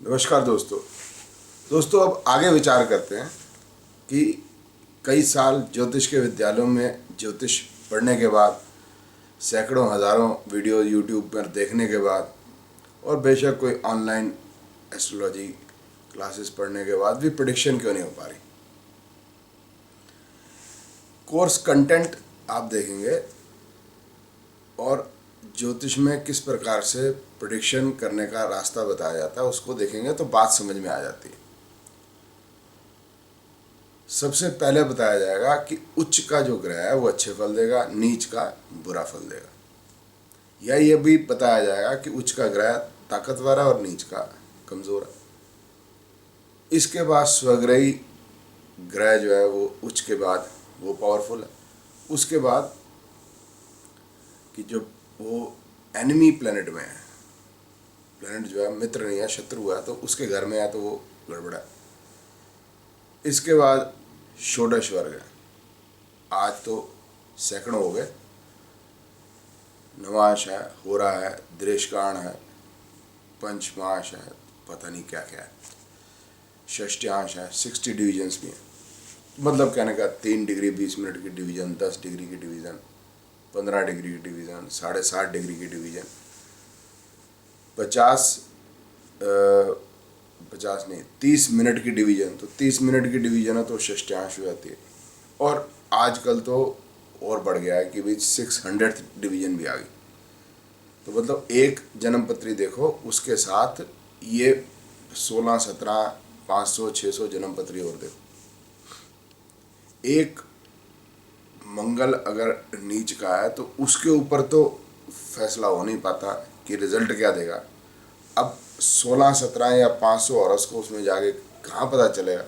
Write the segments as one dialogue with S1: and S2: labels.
S1: नमस्कार दोस्तों अब आगे विचार करते हैं कि कई साल ज्योतिष के विद्यालयों में ज्योतिष पढ़ने के बाद, सैकड़ों हज़ारों वीडियो यूट्यूब पर देखने के बाद और बेशक कोई ऑनलाइन एस्ट्रोलॉजी क्लासेस पढ़ने के बाद भी प्रेडिक्शन क्यों नहीं हो पा रही। कोर्स कंटेंट आप देखेंगे और ज्योतिष में किस प्रकार से प्रेडिक्शन करने का रास्ता बताया जाता है उसको देखेंगे तो बात समझ में आ जाती है। सबसे पहले बताया जाएगा कि उच्च का जो ग्रह है वो अच्छे फल देगा, नीच का बुरा फल देगा, या ये भी बताया जाएगा कि उच्च का ग्रह ताकतवर है और नीच का कमज़ोर है। इसके बाद स्वग्रही ग्रह जो है वो उच्च के बाद वो पावरफुल है। उसके बाद कि जो वो एनिमी प्लेनेट में है, प्लेनेट जो है मित्र नहीं है शत्रु है, तो उसके घर में है तो वो गड़बड़ा है। इसके बाद षोडश वर्ग है, आज तो सैकड़ों हो गए, नवांश है, होरा है, दृष्काण है, पंचमांश है, पता नहीं क्या क्या है, षष्ट्यांश है, 60 डिवीजन्स भी हैं। मतलब कहने का 3 डिग्री 20 मिनट की डिवीज़न, 10 डिग्री की डिवीज़न, 15 डिग्री की डिवीज़न, 7.5 डिग्री की डिवीज़न, 50 नहीं 30 मिनट की डिवीज़न, तो 30 मिनट की डिवीज़न है तो षष्ट्यांश हो जाती है। और आजकल तो और बढ़ गया है कि भाई 600 डिवीज़न भी आ गई। तो मतलब एक जन्मपत्री देखो, उसके साथ ये 16, 17, 500, 600 जन्मपत्री और देखो। एक मंगल अगर नीच का है तो उसके ऊपर तो फैसला हो नहीं पाता कि रिजल्ट क्या देगा। अब 16, 17 या 500 औरस को उसमें जाके कहाँ पता चलेगा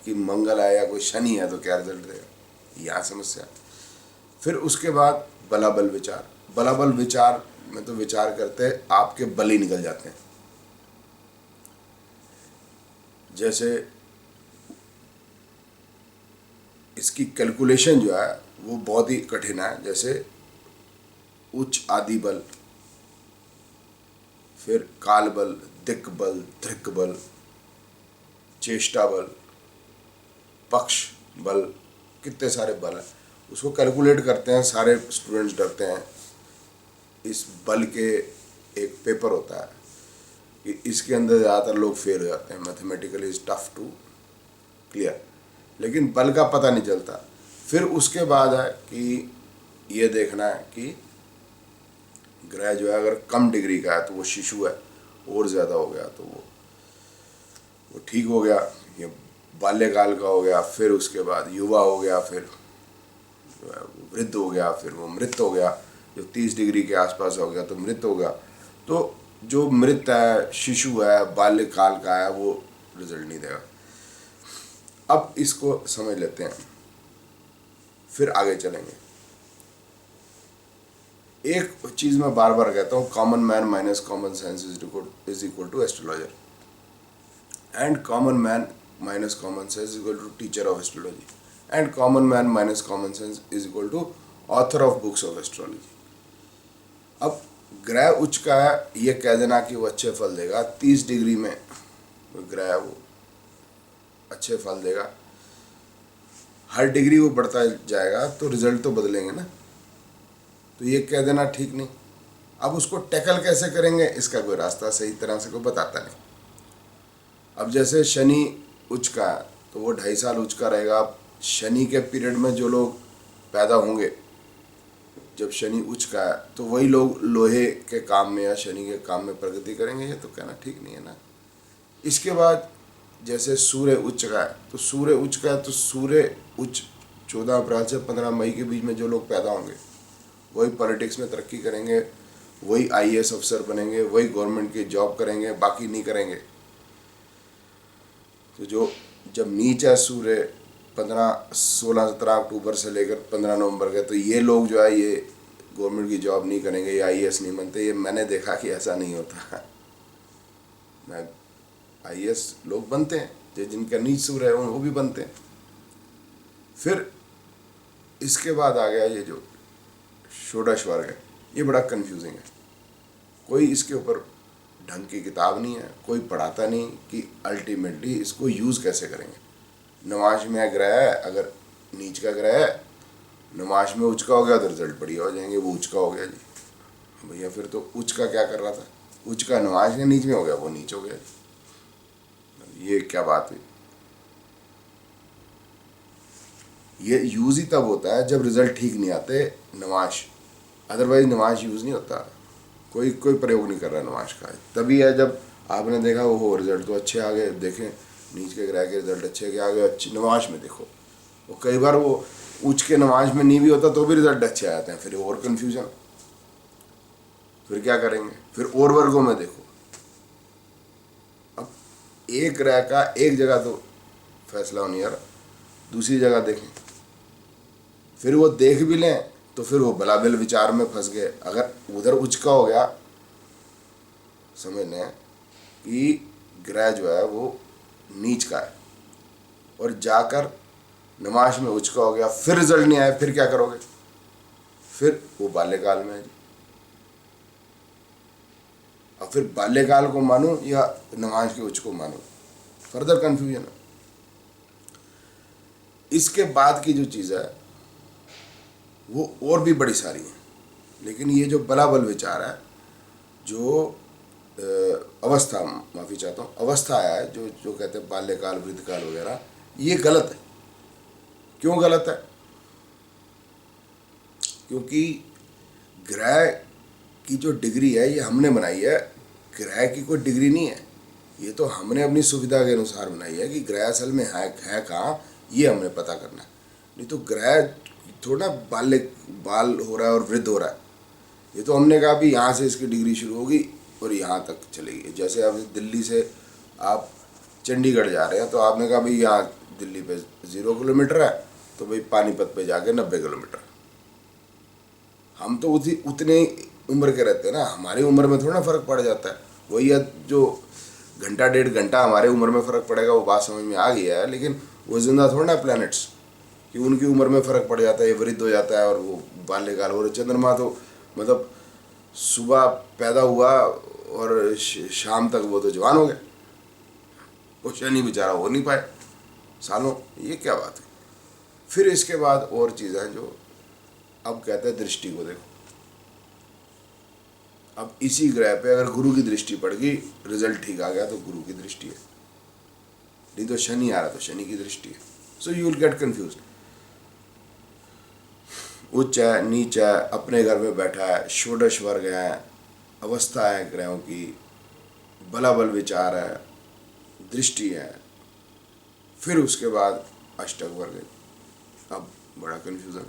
S1: कि मंगल है या कोई शनि है तो क्या रिजल्ट देगा, यहाँ समस्या। फिर उसके बाद बलाबल विचार, बलाबल विचार में तो विचार करते आपके बल ही निकल जाते हैं। जैसे इसकी कैलकुलेशन जो है वो बहुत ही कठिन है। जैसे उच्च आदि बल, फिर काल बल, दिक् बल, धृक बल, चेष्टा बल, पक्ष बल, कितने सारे बल हैं, उसको कैलकुलेट करते हैं। सारे स्टूडेंट्स डरते हैं। इस बल के एक पेपर होता है कि इसके अंदर ज़्यादातर लोग फेल हो जाते हैं। Mathematically is tough to clear, लेकिन बल का पता नहीं चलता। फिर उसके बाद है कि ये देखना है कि ग्रह जो है अगर कम डिग्री का है तो वो शिशु है, और ज़्यादा हो गया तो वो ठीक हो गया, ये बाल्यकाल का हो गया। फिर उसके बाद युवा हो गया, फिर वृद्ध हो गया, फिर वो मृत हो गया। जो 30 डिग्री के आसपास हो गया तो मृत हो गया। तो जो मृत है, शिशु है, बाल्यकाल का है, वो रिजल्ट नहीं देगा। अब इसको समझ लेते हैं, फिर आगे चलेंगे। एक चीज़ मैं बार बार कहता हूँ, common man minus common sense is equal to astrologer, and common man minus common sense is equal to teacher of astrology, and common man minus common sense is equal to author of books of astrology. अब ग्रह उच्च का है, ये कह देना कि वो अच्छे फल देगा। 30 डिग्री में ग्रह वो अच्छे फल देगा, हर डिग्री वो बढ़ता जाएगा तो रिजल्ट तो बदलेंगे ना। तो ये कह देना ठीक नहीं। अब उसको टैकल कैसे करेंगे, इसका कोई रास्ता सही तरह से कोई बताता नहीं। अब जैसे शनि उच्च का है तो वो 2.5 साल उच्च का रहेगा। शनि के पीरियड में जो लोग पैदा होंगे, जब शनि उच्च का है, तो वही लोग लोहे के काम में या शनि के काम में प्रगति करेंगे। ये तो कहना ठीक नहीं है ना। इसके बाद जैसे सूर्य उच्च का है, तो सूर्य उच्च का है तो सूर्य उच्च 14 अप्रैल से 15 मई के बीच में जो लोग पैदा होंगे वही पॉलिटिक्स में तरक्की करेंगे, वही आईएएस अफसर बनेंगे, वही गवर्नमेंट की जॉब करेंगे, बाकी नहीं करेंगे। तो जो जब नीच है सूर्य 16, 17 अक्टूबर से लेकर 15 नवंबर के, तो ये लोग जो है ये गवर्नमेंट की जॉब नहीं करेंगे, ये आईएएस नहीं बनते। ये मैंने देखा कि ऐसा नहीं होता। मैं आईएएस लोग बनते हैं, जो जिनका नीच सूर्य है वो भी बनते हैं। फिर इसके बाद आ गया ये जो षोडश वर्ग है, ये बड़ा कंफ्यूजिंग है। कोई इसके ऊपर ढंग की किताब नहीं है, कोई पढ़ाता नहीं कि अल्टीमेटली इसको यूज़ कैसे करेंगे। नमाज में ग्रह है, अगर नीच का ग्रह है, नमाज में उच का हो गया तो रिजल्ट बढ़िया हो जाएंगे। वो उच का हो गया जी भैया, फिर तो उच का क्या कर रहा था, उच का नमाज के नीच में हो गया, वो नीच हो गया जी। ये क्या बात हुई। ये यूज़ ही तब होता है जब रिजल्ट ठीक नहीं आते नमाज, अदरवाइज नमाज यूज़ नहीं होता। कोई कोई प्रयोग नहीं कर रहा नमाज का, तभी है जब आपने देखा वो रिजल्ट तो अच्छे आ गए, देखें नीच के ग्रह के रिजल्ट अच्छे के आ गए, अच्छी नमाज में देखो। वो कई बार वो उच के नमाज में नहीं भी होता तो भी रिजल्ट अच्छे आते हैं, फिर और कन्फ्यूजन, फिर क्या करेंगे। फिर और वर्गों में देखो, अब एक ग्रह का एक जगह तो फैसला होने यार, दूसरी जगह देखें, फिर वो देख भी लें तो फिर वो बलाबल विचार में फंस गए। अगर उधर उच का हो गया, समझ लें कि ग्रह जो है वो नीच का है, और जाकर नमाज में उच का हो गया, फिर रिजल्ट नहीं आया, फिर क्या करोगे, फिर वो बाल्यकाल में है जी। और फिर बाल्यकाल को मानो या नमाज के उच को मानो, फर्दर कंफ्यूजन है। इसके बाद की जो चीज़ है वो और भी बड़ी सारी है, लेकिन ये जो बलाबल विचार है, जो अवस्था, माफ़ी चाहता हूँ, अवस्था है जो जो कहते हैं बाल्यकाल वृद्धकाल वगैरह, ये गलत है। क्यों गलत है, क्योंकि ग्रह की जो डिग्री है ये हमने बनाई है, ग्रह की कोई डिग्री नहीं है। ये तो हमने अपनी सुविधा के अनुसार बनाई है कि ग्रह असल में है कहाँ, ये हमने पता करना है। नहीं तो ग्रह थोड़ा बाल हो रहा है और वृद्ध हो रहा है, ये तो हमने कहा भी यहाँ से इसकी डिग्री शुरू होगी और यहाँ तक चलेगी। जैसे अब दिल्ली से आप चंडीगढ़ जा रहे हैं तो आपने कहा भाई यहाँ दिल्ली पे 0 किलोमीटर है, तो भाई पानीपत पे जाके 90 किलोमीटर। हम तो उतने उम्र के रहते हैं ना, हमारी उम्र में थोड़ा फ़र्क पड़ जाता है। वही है जो घंटा 1.5 घंटा हमारे उम्र में फ़र्क पड़ेगा, वो बात समझ में आ गई है, लेकिन वो जिंदा थोड़ा ना प्लैनेट्स कि उनकी उम्र में फ़र्क पड़ जाता है, ये वृद्ध हो जाता है और वो बाल्यकाल। और चंद्रमा तो मतलब सुबह पैदा हुआ और शाम तक वो तो जवान हो गया, वो शनि बेचारा हो नहीं पाए सालों। ये क्या बात है। फिर इसके बाद और चीज़ें जो अब कहते हैं दृष्टि को देखो, अब इसी ग्रह पे अगर गुरु की दृष्टि पड़ गई, रिजल्ट ठीक आ गया तो गुरु की दृष्टि है, नहीं तो शनि आ रहा तो शनि की दृष्टि है। So you will get confuse. उच्च है, नीच है, अपने घर में बैठा है, षोडश वर्ग है, अवस्था है ग्रहों की, बलाबल विचार है, दृष्टि है, फिर उसके बाद अष्टक वर्ग है। अब बड़ा कन्फ्यूजन,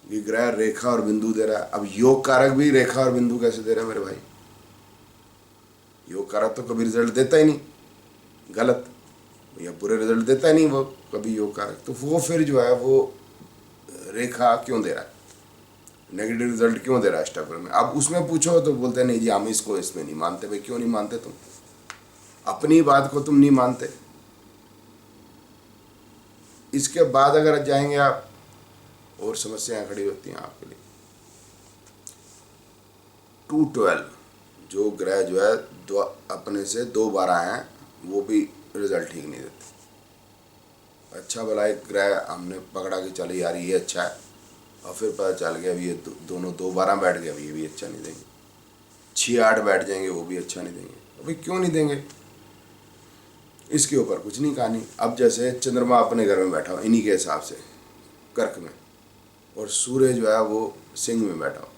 S1: ये ग्रह रेखा और बिंदु दे रहा है। अब योग कारक भी रेखा और बिंदु कैसे दे रहा है मेरे भाई, योग कारक तो कभी रिजल्ट देता ही नहीं, गलत, या बुरे रिजल्ट देता ही नहीं वो कभी योग कारक, तो वो फिर जो है वो रेखा क्यों दे रहा है, नेगेटिव रिजल्ट क्यों दे रहा है अष्टक वर्ग में। अब उसमें पूछो तो बोलते हैं नहीं जी हम इसको इसमें नहीं मानते। भाई क्यों नहीं मानते तुम, अपनी बात को तुम नहीं मानते। इसके बाद अगर जाएंगे आप, और समस्याएं खड़ी होती हैं आपके लिए। 212 जो ग्रह जो है दो अपने से 2 बार आए हैं, वो भी रिजल्ट ठीक नहीं देते। अच्छा भला एक ग्रह हमने पकड़ा कि चलो यार ये अच्छा है, और फिर पता चल गया अभी ये दोनों 2 12 बैठ गए, अभी ये भी अच्छा नहीं देंगे। 6 8 बैठ जाएंगे, वो भी अच्छा नहीं देंगे। अभी क्यों नहीं देंगे, इसके ऊपर कुछ नहीं कहानी। अब जैसे चंद्रमा अपने घर में बैठा हो इन्हीं के हिसाब से कर्क में, और सूर्य जो है वो सिंह में बैठा हो,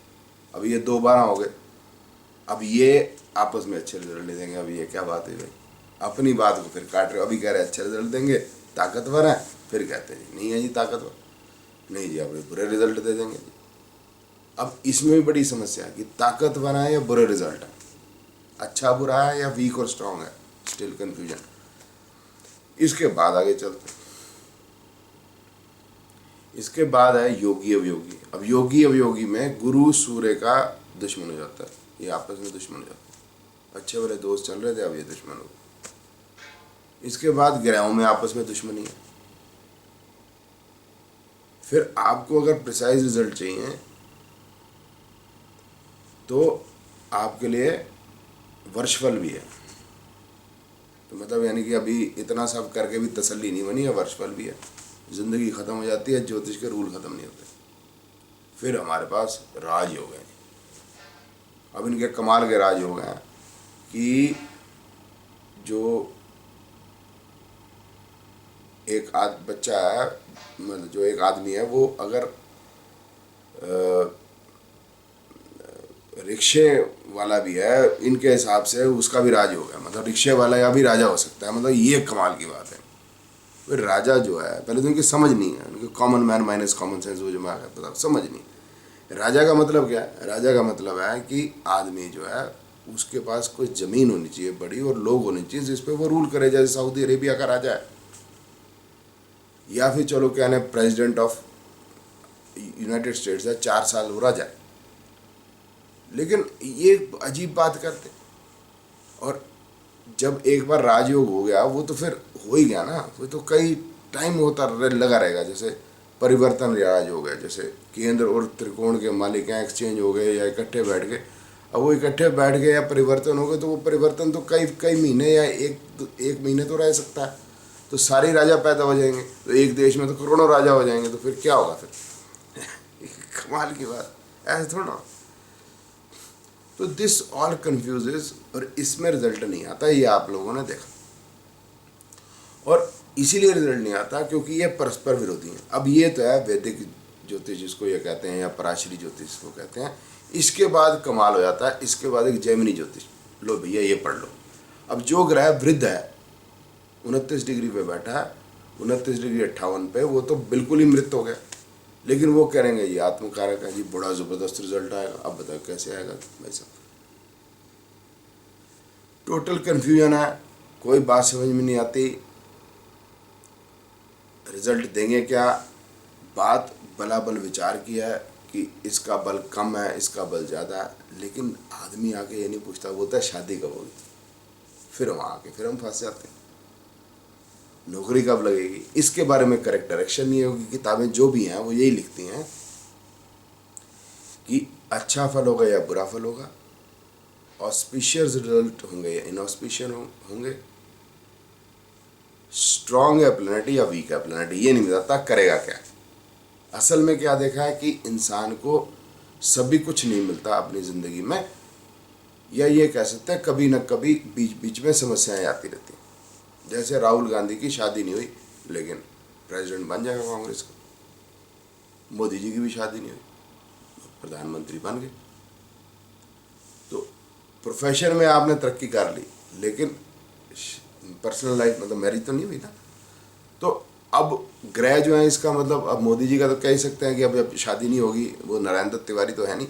S1: अब ये 2 12 हो गए। अब ये आपस में अच्छे रिजल्ट नहीं देंगे। अब ये क्या बात है भाई, अपनी बात को फिर काट रहे हो। अभी कह रहे हैं अच्छे रिजल्ट देंगे, ताकतवर है, फिर कहते हैं नहीं है जी ताकतवर, नहीं जी अब बुरे रिजल्ट दे देंगे जी। अब इसमें भी बड़ी समस्या है कि ताकतवर है या बुरे रिजल्ट है, अच्छा बुरा है या वीक और स्ट्रांग है, स्टिल कंफ्यूजन। इसके बाद आगे चलते हैं। इसके बाद है योगी अवयोगी। अब योगी अवयोगी में गुरु सूर्य का दुश्मन हो जाता है, ये आपस में दुश्मन हो जाते हैं। अच्छे वाले दोस्त चल रहे थे, अब ये दुश्मन हो गए। इसके बाद ग्रहों में आपस में दुश्मनी है। फिर आपको अगर प्रिसाइज रिजल्ट चाहिए तो आपके लिए वर्षफल भी है। तो मतलब यानी कि अभी इतना सब करके भी तसल्ली नहीं बनी है, वर्षफल भी है, ज़िंदगी ख़त्म हो जाती है, ज्योतिष के रूल ख़त्म नहीं होते। फिर हमारे पास राज हो गए। अब इनके कमाल के राज हो गए हैं कि जो एक बच्चा है, मतलब जो एक आदमी है, वो अगर रिक्शे वाला भी है, इनके हिसाब से उसका भी राज हो गया। मतलब रिक्शे वाला या भी राजा हो सकता है। मतलब ये कमाल की बात है। फिर राजा जो है, पहले तो इनकी समझ नहीं है, उनके common man minus common sense, वो जो मैं पता समझ नहीं। राजा का मतलब क्या है? राजा का मतलब है कि आदमी जो है उसके पास कोई ज़मीन होनी चाहिए बड़ी, और लोग होने चाहिए जिस पे वो रूल करे, जैसे सऊदी अरेबिया का राजा है, या फिर चलो क्या है, प्रेसिडेंट ऑफ यूनाइटेड स्टेट्स है, 4 साल वो राजा है। लेकिन ये अजीब बात करते, और जब एक बार राजयोग हो गया वो तो फिर हो ही गया ना, वो तो कई टाइम होता लगा रहेगा। जैसे परिवर्तन राज हो गया, जैसे केंद्र और त्रिकोण के मालिक हैं, एक्सचेंज हो गए या इकट्ठे बैठ गए। अब वो इकट्ठे बैठ गए या परिवर्तन हो गए, तो वो परिवर्तन तो कई कई महीने या एक महीने तो रह सकता है। तो सारे राजा पैदा हो जाएंगे, तो एक देश में तो करोड़ों राजा हो जाएंगे, तो फिर क्या होगा फिर? कमाल की बात, ऐसे थोड़ा ना। तो दिस ऑल कन्फ्यूजेज, और इसमें रिजल्ट नहीं आता, ये आप लोगों ने देखा। और इसीलिए रिजल्ट नहीं आता क्योंकि ये परस्पर विरोधी हैं। अब ये तो है वैदिक ज्योतिष जिसको ये कहते हैं, या पराशरी ज्योतिष जिसको कहते हैं। इसके बाद कमाल हो जाता है, इसके बाद एक जैमिनी ज्योतिष। लो भैया ये पढ़ लो। अब जो ग्रह वृद्ध है 29 डिग्री पे बैठा है, 29 डिग्री 58 पे, वो तो बिल्कुल ही मृत हो गया। लेकिन वो करेंगे ये आत्मकारक है जी, बड़ा ज़बरदस्त रिजल्ट आएगा। अब बताओ कैसे आएगा भाई साहब? टोटल कन्फ्यूजन है, कोई बात समझ में नहीं आती। रिजल्ट देंगे क्या? बात बला बल विचार की है कि इसका बल कम है, इसका बल ज़्यादा है, लेकिन आदमी आके ये नहीं पूछता, बोलता है शादी कब होगी। फिर वहाँ आके फिर हम फंस जाते हैं। नौकरी कब लगेगी, इसके बारे में करेक्ट डायरेक्शन नहीं होगी। किताबें जो भी हैं वो यही लिखती हैं कि अच्छा फल होगा या बुरा फल होगा, ऑस्पिशियस रिजल्ट होंगे या इनऑस्पिशियस होंगे, स्ट्रॉन्ग है प्लैनेट या वीक है प्लैनेट, ये नहीं बताता करेगा क्या। असल में क्या देखा है कि इंसान को सभी कुछ नहीं मिलता अपनी ज़िंदगी में, या ये कह सकते हैं कभी न कभी बीच बीच में समस्याएं आती रहती हैं। जैसे राहुल गांधी की शादी नहीं हुई, लेकिन प्रेसिडेंट बन जाएगा कांग्रेस का। मोदी जी की भी शादी नहीं हुई, प्रधानमंत्री बन गए। तो प्रोफेशन में आपने तरक्की कर ली, लेकिन पर्सनल लाइफ मतलब मैरिज तो नहीं हुई ना। तो अब ग्रह जो है, इसका मतलब अब मोदी जी का तो कह ही सकते हैं कि अब शादी नहीं होगी, वो नारायण दत्त तिवारी तो है नहीं।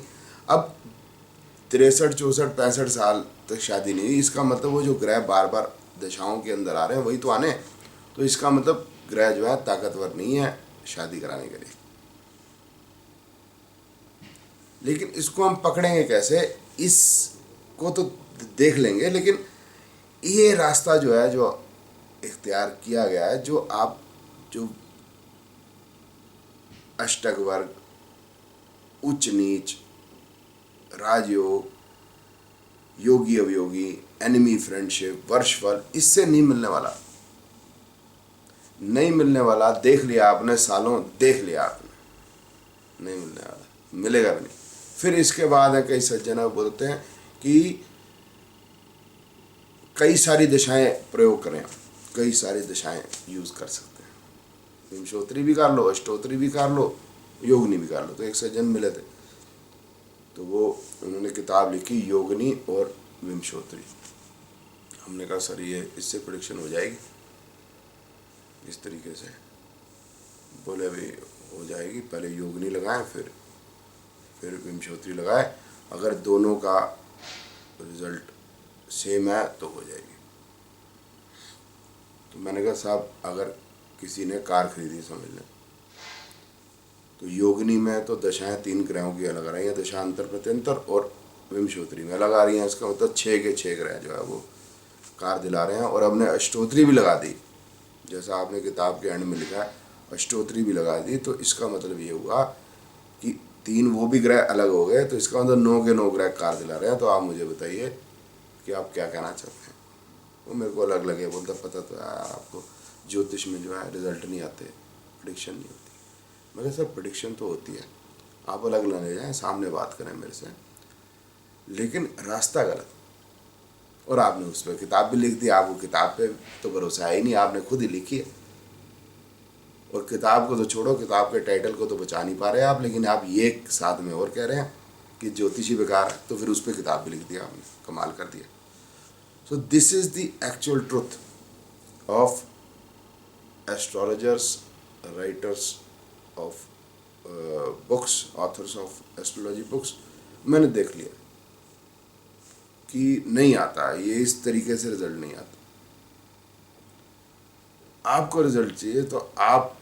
S1: अब 63, 64, 65 साल तक शादी नहीं हुई, इसका मतलब वो जो ग्रह बार बार दशाओं के अंदर आ रहे हैं वही तो आने। तो इसका मतलब ग्रह जो है ताकतवर नहीं है शादी कराने के लिए। लेकिन इसको हम पकड़ेंगे कैसे? इसको तो देख लेंगे, लेकिन ये रास्ता जो है, जो इख्तियार किया गया है, जो आप जो अष्टक वर्ग, उच्च नीच, राजयोग, योगी अवयोगी, एनिमी फ्रेंडशिप, वर्षफल, इससे नहीं मिलने वाला, नहीं मिलने वाला। देख लिया आपने, सालों देख लिया आपने, नहीं मिलने वाला, मिलेगा भी नहीं। फिर इसके बाद है, कई सज्जन बोलते हैं कि कई सारी दिशाएं प्रयोग करें, कई सारी दिशाएं यूज़ कर सकते हैं। विंशोत्री भी कर लो, अष्टोत्री भी कर लो, योगनी भी कर लो। तो एक सज्जन मिले थे, तो वो उन्होंने किताब लिखी योगनी और विंशोत्री। हमने कहा सर ये इससे प्रेडिक्शन हो जाएगी? इस तरीके से बोले भाई हो जाएगी, पहले योगनी लगाएं फिर विंशोत्री लगाएं, अगर दोनों का रिजल्ट सेम है तो हो जाएगी। तो मैंने कहा साहब अगर किसी ने कार खरीदी समझ लें, तो योगनी में तो दशाएं 3 ग्रहों की अलग आ रही हैं, दशांतर प्रत्यंतर, और विंशोत्री में अलग आ रही हैं। इसका मतलब 6 के 6 ग्रह जो है वो कार दिला रहे हैं। और हमने अष्टोत्री भी लगा दी, जैसा आपने किताब के एंड में लिखा है, अष्टोत्री भी लगा दी। तो इसका मतलब ये हुआ कि 3 वो भी ग्रह अलग हो गए, तो इसका मतलब 9 के 9 ग्रह कार दिला रहे हैं। तो आप मुझे बताइए कि आप क्या कहना चाहते हैं। वो मेरे को अलग लगे, बोलता पता तो है आपको ज्योतिष में जो है रिजल्ट नहीं आते, प्रिडिक्शन नहीं होती। मैं कहा सर प्रिडिक्शन तो होती है, आप अलग ना ले जाएं, सामने बात करें मेरे से, लेकिन रास्ता गलत। और आपने उस पर किताब भी लिख दी, आपको किताब पे तो भरोसा है ही नहीं, आपने खुद ही लिखी है। और किताब को तो छोड़ो, किताब के टाइटल को तो बचा नहीं पा रहे आप, लेकिन आप ये साथ में और कह रहे हैं कि ज्योतिषी बेकार है, तो फिर उस पर किताब भी लिख दिया आपने, कमाल कर दिया। So this is the actual truth of astrologers, writers of books, authors of astrology books. मैंने देख लिया कि नहीं आता, ये इस तरीके से रिजल्ट नहीं आता। आपको रिजल्ट चाहिए तो आप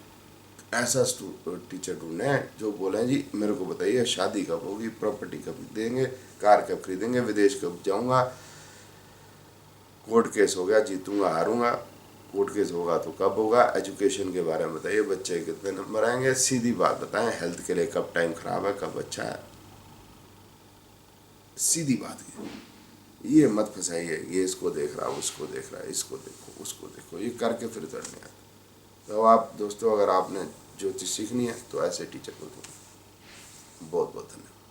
S1: ऐसा टीचर ढूंढें जो बोले जी मेरे को बताइए शादी कब होगी, प्रॉपर्टी कब देंगे, कार कब खरीदेंगे, विदेश कब जाऊंगा, कोर्ट केस हो गया जीतूंगा हारूंगा, कोर्ट केस होगा तो कब होगा, एजुकेशन के बारे में बताइए बच्चे के कितने नंबर आएंगे, सीधी बात बताएं, हेल्थ के लिए कब टाइम खराब है कब अच्छा है, सीधी बात की। ये मत फंसाइए, ये इसको देख रहा उसको देख रहा है, इसको देखो उसको देखो, ये करके फिर रिजल्ट नहीं आता। तो आप दोस्तों, अगर आपने ज्योतिष सीखनी है तो ऐसे टीचर को दो। बहुत बहुत धन्यवाद।